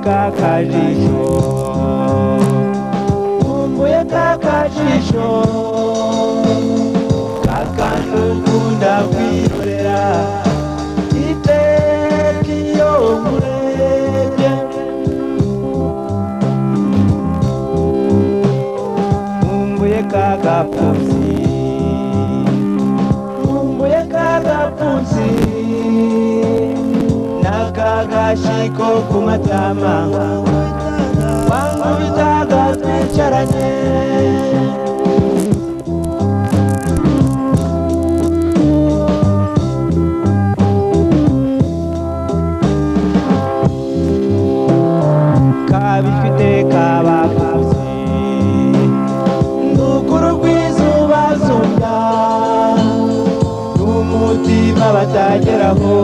kakajisho nkumbuye kakajisho kakandi ukunda kwirorera iteka iyo nkurebye nkumbuye kagapfunsi nkumbuye kagapfunsi n'akagashiko ku matama wankubitaga twicaranye kabifite kabakuze ndukuru rw'izuba zunda n'umutima batageraho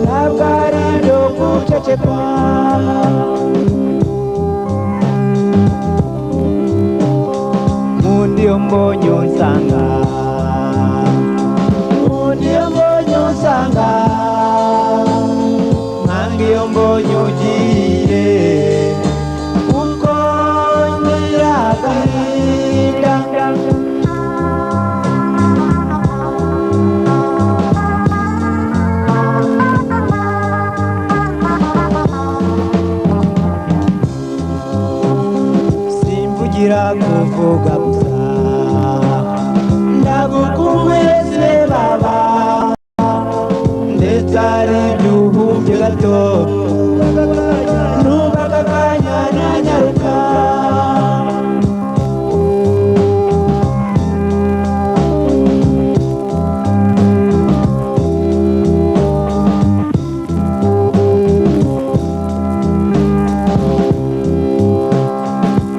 ntabwo ari ibyo gucecekwa nkunda iyo mbonye unsanga nkunda iyo mbonye unsanga nkanga iyo mbonye ugiye kuko ngira agahinda simvugira kuvuga gusa ndagukumbuye se baba ndetse ari ibyuhumye gato nubaka akanya nanyaruka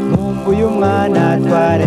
nkumbuye umwana atwara